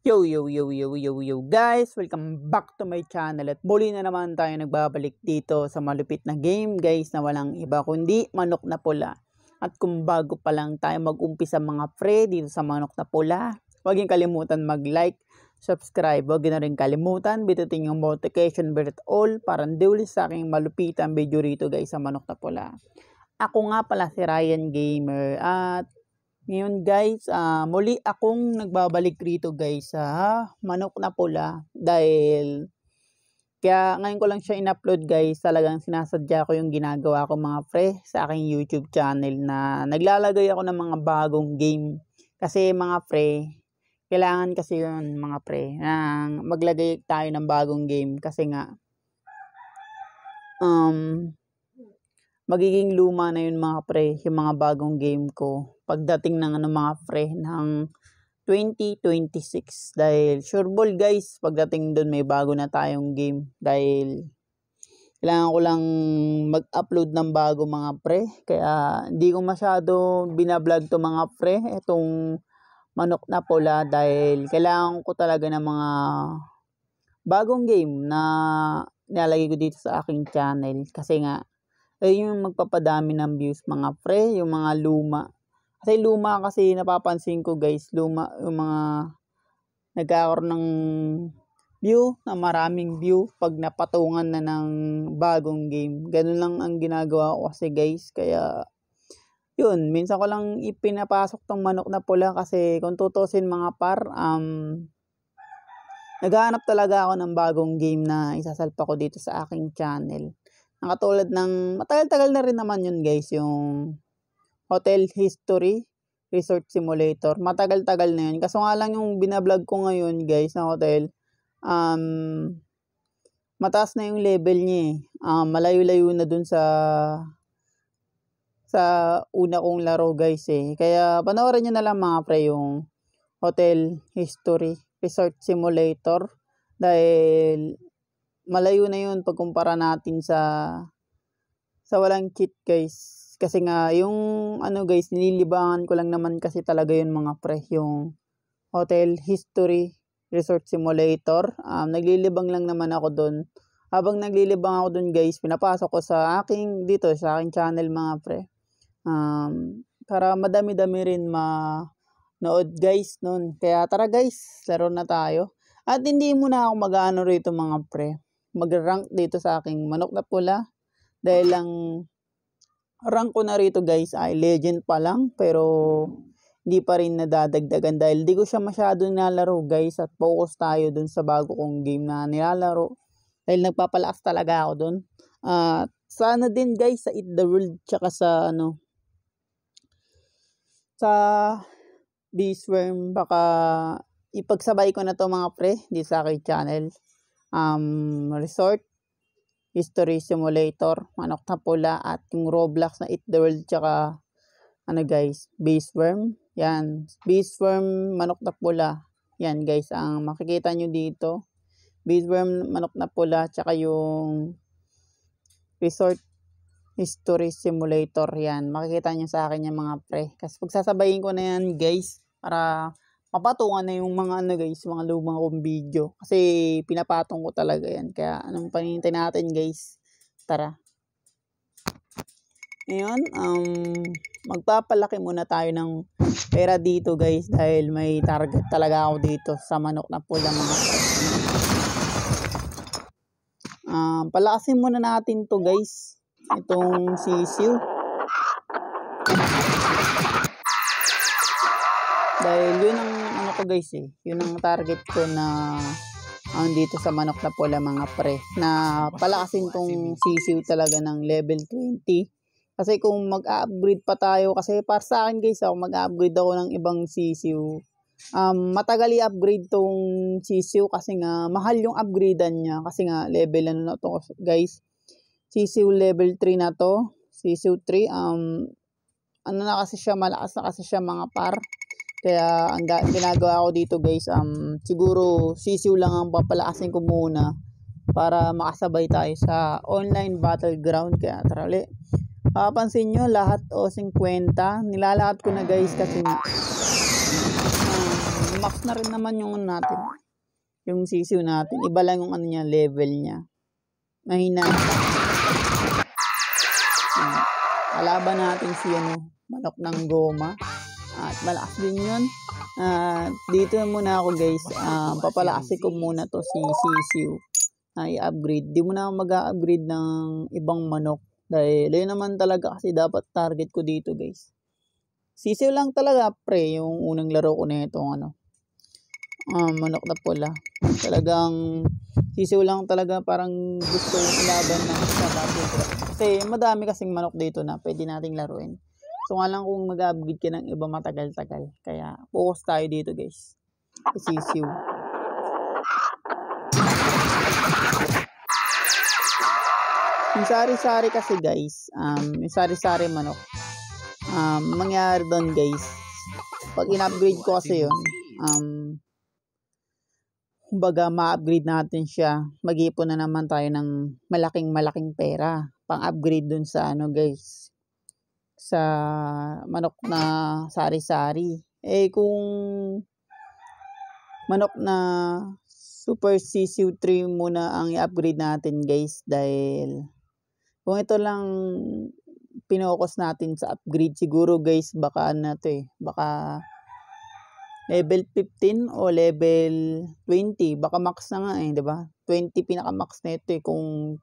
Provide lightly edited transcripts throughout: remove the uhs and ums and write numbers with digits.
Yo guys, welcome back to my channel at muli na naman tayo nagbabalik dito sa malupit na game guys na walang iba kundi Manok na Pula. At kung bago pa lang tayo mag-umpisa mga pre dito sa Manok na Pula, huwag niyong kalimutan mag-like, subscribe, huwag na rin kalimutan bitutin yung notification bell at all para hindi ulit sa aking malupitan video rito guys sa Manok na Pula. Ako nga pala si Ryan Gamer at ngayon guys, muli akong nagbabalik rito guys sa Manok na Pula dahil kaya ngayon ko lang siya in-upload guys. Talagang sinasadya ko yung ginagawa ko mga pre sa aking YouTube channel na naglalagay ako ng mga bagong game. Kasi mga pre, kailangan kasi yun mga pre na maglagay tayo ng bagong game kasi nga magiging luma na yun mga pre, yung mga bagong game ko pagdating ng mga pre ng 2026 dahil sure ball guys pagdating doon may bago na tayong game dahil kailangan ko lang mag-upload ng bago mga pre kaya hindi ko masyado binablog to mga pre itong Manok na Pula dahil kailangan ko talaga ng mga bagong game na nilalagay ko dito sa aking channel kasi nga yung magpapadami ng views mga pre, yung mga luma. Kasi luma kasi napapansin ko guys, luma yung mga nagkakaroon ng view, na maraming view pag napatungan na ng bagong game. Ganun lang ang ginagawa ko kasi guys, kaya yun, minsan ko lang ipinapasok tong Manok na Pula kasi kung tutusin mga par, naghahanap talaga ako ng bagong game na isasalpa ko dito sa aking channel. Nakatulad ng, matagal-tagal na rin naman yun guys, yung Hotel History Resort Simulator. Matagal-tagal na yun. Kaso nga lang yung binablog ko ngayon guys na hotel, mataas na yung level niya malayo-layo na dun sa una kong laro guys Kaya panoorin nyo na lang mga pre yung Hotel History Resort Simulator. Dahil malayo na yun pagkumpara natin sa walang cheat guys. Kasi nga yung guys, nililibangan ko lang naman kasi talaga yun mga pre, yung Hotel History Resort Simulator. Naglilibang lang naman ako doon. Habang naglilibang ako doon guys, pinapasok ko sa aking channel mga pre. Para madami-dami rin manood guys nun. Kaya tara guys, laro na tayo. At hindi muna ako mag-ano rito mga pre, mag-rank dito sa aking Manok na Pula. Dahil lang rank ko na rito guys ay legend pa lang pero hindi pa rin nadadagdagan dahil di ko siya masyado nilalaro guys at focus tayo dun sa bago kong game na nilalaro dahil nagpapalakas talaga ako dun. Sana din guys sa Eat the World tsaka sa sa Beastworm baka ipagsabay ko na to mga pre di sa aking channel. Resort History Simulator, Manok na Pula at yung Roblox na Eat the World tsaka guys, Beastworm. Yan, Beastworm, Manok na Pula. Yan guys, ang makikita nyo dito. Beastworm, Manok na Pula tsaka yung Resort History Simulator. Yan, makikita nyo sa akin yung mga pre. Kasi pagsasabayin ko na yan guys para mapatungan na yung mga guys, mga lumang kong video. Kasi pinapatong ko talaga yan. Kaya anong panintay natin guys? Tara. Ngayon, magpapalaki muna tayo ng pera dito guys. Dahil may target talaga ako dito sa Manok na Pula mga palakasin muna natin to guys. Itong sisiw. Dahil yun ang guys yun ang target ko na dito sa Manok na Pula mga pre, na palakasin tong sisiw talaga ng level 20. Kasi kung mag-upgrade pa tayo, kasi para sa akin guys mag-upgrade ako ng ibang sisiw, matagal i-upgrade tong sisiw kasi nga mahal yung upgradean niya kasi nga level na to guys, sisiw level 3 na to, sisiw 3 na kasi siya, malakas na kasi siya mga par. Kaya ang ginagawa ko dito guys, siguro sisiw lang ang papalakasin ko muna para makasabay tayo sa online battleground. Kaya tara ulit. Papansin nyo lahat 50, nilalahat ko na guys kasi max na rin naman yung natin. Yung sisiw natin. Iba lang yung ano niya, level niya. Mahina. Kalaban natin si manok ng goma. At malakas din yun. Dito muna ako guys. Papalakasin ko muna to si sisiw. I-upgrade. Di mo na mag-upgrade ng ibang manok. Dahil yun naman talaga kasi dapat target ko dito guys. Sisiw lang talaga pre. Yung unang laro ko na itong manok na pula. Talagang sisiw lang talaga parang gusto kong ilaban ng sa battleground. Kasi madami kasing manok dito na pwede nating laruin. So nga lang kung mag-upgrade ka ng iba matagal-tagal. Kaya focus tayo dito guys. Sisiw. Yung sari-sari kasi guys, yung sari-sari manok, mangyari doon guys, pag in-upgrade ko kasi yun, kumbaga ma-upgrade natin siya, mag-ipon na naman tayo ng malaking pera, pang-upgrade dun sa guys, sa manok na sari-sari. Kung manok na Super Sisiw 3 muna ang i-upgrade natin guys, dahil kung ito lang pinokus natin sa upgrade siguro guys, baka baka level 15 o level 20, baka max na nga di ba? 20 pinaka max na ito kung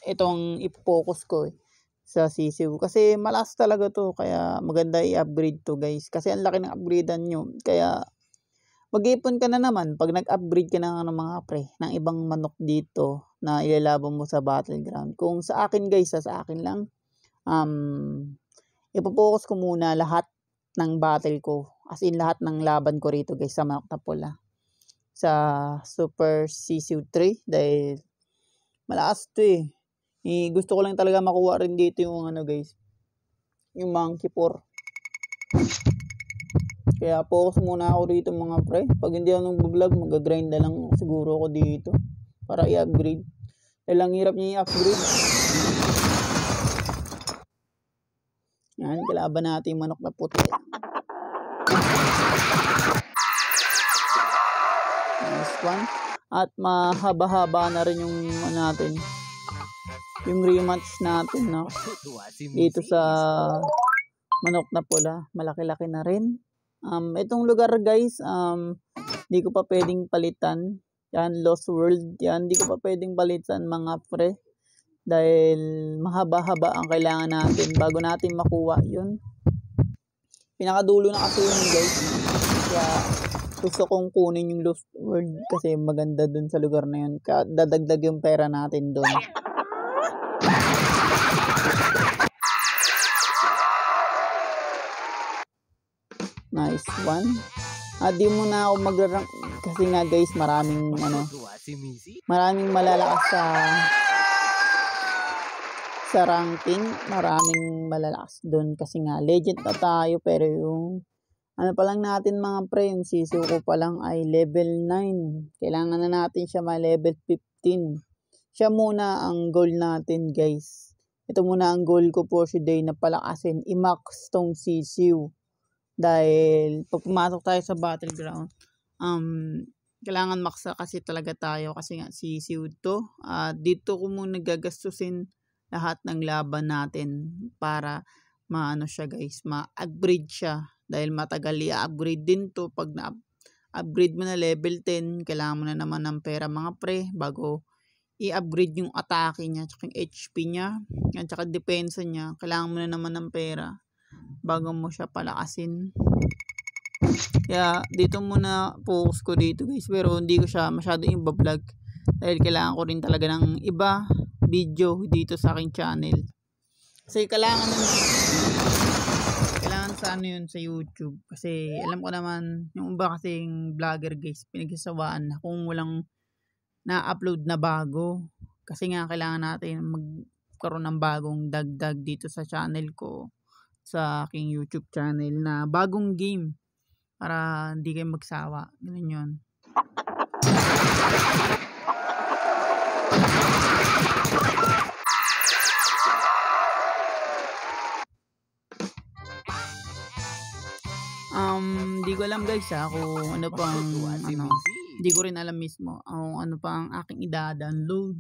itong i-focus ko sa sisiw. Kasi malakas talaga to, kaya maganda i-upgrade to guys. Kasi ang laki ng upgradean nyo. Kaya mag-ipon ka na naman pag nag-upgrade ka na ng mga pre, ng ibang manok dito na ilalaban mo sa battleground. Kung sa akin guys, sa akin lang, ipopokus ko muna lahat ng battle ko. As in lahat ng laban ko rito guys sa manok na pula. Sa Super Sisiw 3 dahil malakas to gusto ko lang talaga makuha rin dito yung guys, yung monkey 4. Kaya focus muna ako dito mga pre. Pag hindi ako nag-vlog, mag-grind na lang siguro ako dito para i-upgrade. Lang hirap niya i-upgrade. Yan, kalaban natin yung manok na puti. Nice one. At mahaba-haba na rin yung natin. Yung rematch natin dito sa manok na pula. Malaki-laki na rin. Itong lugar guys, di ko pa pwedeng palitan. Yan, Lost World. Yan, di ko pa pwedeng palitan mga pre. Dahil mahaba-haba ang kailangan natin bago natin makuha yun. Pinakadulo na kasi yun guys. Kaya gusto kong kunin yung Lost World kasi maganda dun sa lugar na yun. Kaya dadagdag yung pera natin dun. Nice one. Di mo na ako mag-rank kasi nga guys, maraming malalakas sa ranking, maraming malalakas doon kasi nga legend na tayo, pero yung pa lang natin mga pre, yung sisiw ko pa lang ay level 9. Kailangan na natin siya ma-level 15. Siya muna ang goal natin guys. Ito muna ang goal ko for today na palakasin, i-max tong sisiw. Dahil pag pumasok tayo sa battleground, kailangan maksa kasi talaga tayo kasi nga sisiw to. Dito ko muna gagastusin lahat ng laban natin para maano siya guys, ma-upgrade siya. Dahil matagal i-upgrade din to. Pag na-upgrade mo na level 10, kailangan mo na naman ng pera mga pre bago i-upgrade yung atake niya, tsaka yung HP niya, at tsaka depensa niya. Kailangan mo na naman ng pera bago mo siya palakasin. Kaya dito muna focus ko dito guys, pero hindi ko siya masyadong i-vlog dahil kailangan ko rin talaga ng iba video dito sa aking channel. Kasi kailangan sa yun sa YouTube, kasi alam ko naman yung iba kasing vlogger guys, pinagsasawaan na kung walang na-upload na bago. Kasi nga kailangan natin magkaroon ng bagong dagdag dito sa channel ko, sa aking YouTube channel na bagong game para hindi kayo magsawa. Ganun yun. Hindi ko alam guys kung ano pang hindi ko rin alam mismo kung ano pa ang aking ida-download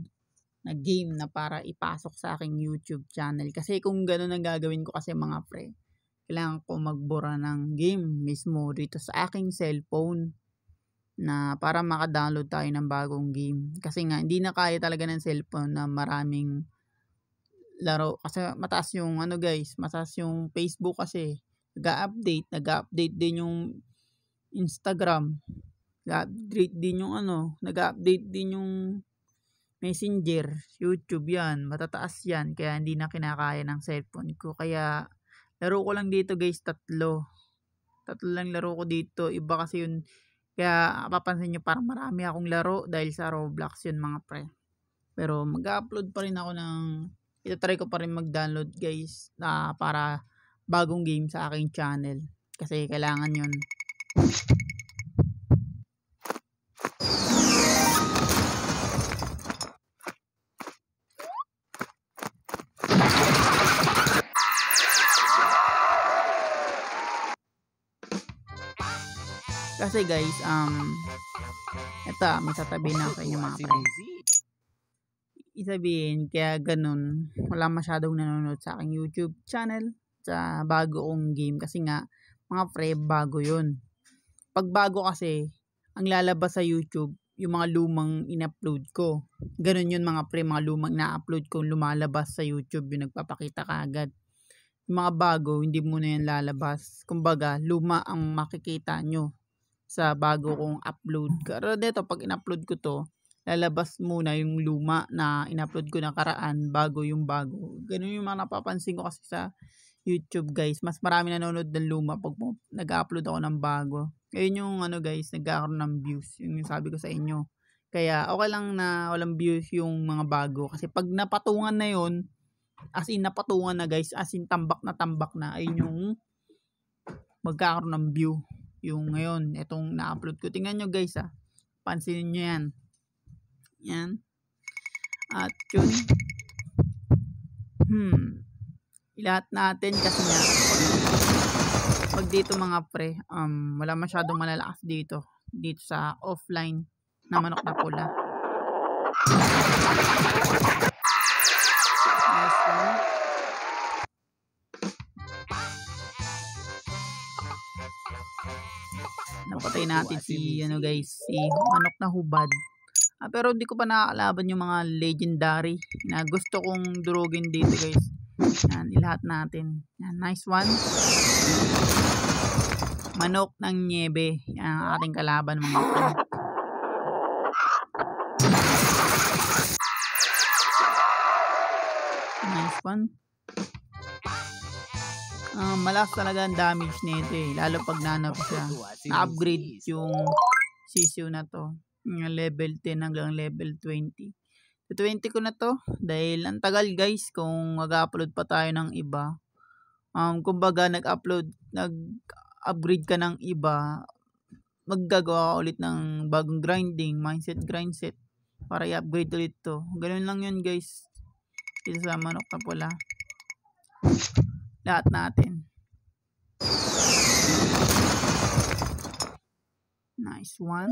na game na para ipasok sa aking YouTube channel. Kasi kung gano'n ang gagawin ko kasi mga pre, kailangan ko magbura ng game mismo dito sa aking cellphone na para maka-download tayo ng bagong game. Kasi nga hindi na kaya talaga ng cellphone na maraming laro kasi mataas yung mataas yung Facebook kasi nag-update din yung Instagram, nag-update din yung nag-update din yung Messenger, YouTube yan, matataas yan kaya hindi na kinakaya ng cellphone ko. Kaya laro ko lang dito guys, tatlo lang laro ko dito. Iba kasi yun, kaya papansin nyo parang marami akong laro dahil sa Roblox yun mga pre. Pero mag-upload pa rin ako itatry ko pa rin mag-download guys para bagong game sa aking channel kasi kailangan yun. Kasi guys, eto may sasabihin na sa inyo mga pre. Isabihin kaya ganun, wala masyadong nanonood sa aking YouTube channel sa bago kong game kasi nga mga pre, bago yun. Pag bago kasi, ang lalabas sa YouTube, yung mga lumang in-upload ko. Ganun yun mga pre, mga lumang na-upload ko lumalabas sa YouTube, yung nagpapakita kaagad. Yung mga bago, hindi mo na yan lalabas. Kumbaga, luma ang makikita nyo sa bago kong upload. Pero dito, pag in-upload ko to, lalabas muna yung luma na in-upload ko nakaraan bago yung bago. Ganun yung mga napapansin ko kasi sa YouTube guys. Mas marami nanonood ng luma pag nag-upload ako ng bago. Ayun yung guys, nagkakaroon ng views. Yung sabi ko sa inyo. Kaya okay lang na walang views yung mga bago. Kasi pag napatungan na yun, as in napatungan na guys, as in tambak na, ayun yung magkakaroon ng view. Yung ngayon, itong na-upload ko. Tingnan nyo guys pansinin nyo yan. Yan. At yun. Lahat natin kasi nga pag dito mga pre, wala masyadong malalakas dito sa offline na manok na pula. Nice one. Napatay natin si si manok na hubad. Pero hindi ko pa nakakalaban yung mga legendary na gusto kong durugin dito guys. Yan, ilahat natin. Yan, nice one. Manok ng niebe. Yan ang ating kalaban mga friend. Nice one. Malakas talaga ang damage nito lalo pag nanap siya. Na-upgrade yung sisiw na to. Level 10 hanggang level 20. 20 ko na to dahil ang tagal guys kung mag-upload pa tayo ng iba. Kumbaga nag-upgrade ka ng iba, maggagawa ka ulit ng bagong grinding, grind set para i-upgrade ulit to. Ganun lang yun guys. Dito sa manok na pula. Lahat natin. Nice one.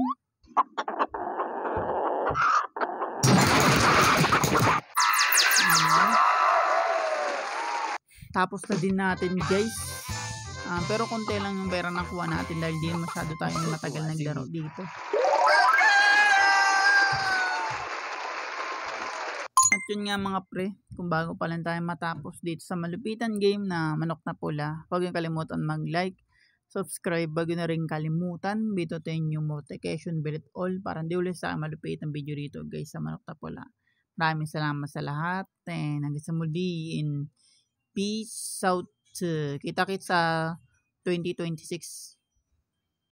Tapos na din natin guys. Pero konti lang yung pera nakuha natin dahil di masyado tayong matagal naglaro dito. At yun nga mga pre, kung bago pa lang tayo matapos dito sa malupitan game na manok na pula, huwag yung kalimutan mag-like, subscribe, bago na rin kalimutan, bitutin yung notification bell at all para hindi ulit sa malupitan video dito guys sa manok na pula. Maraming salamat sa lahat and hanggang sa muli in peace out. Kita-kits sa 2026.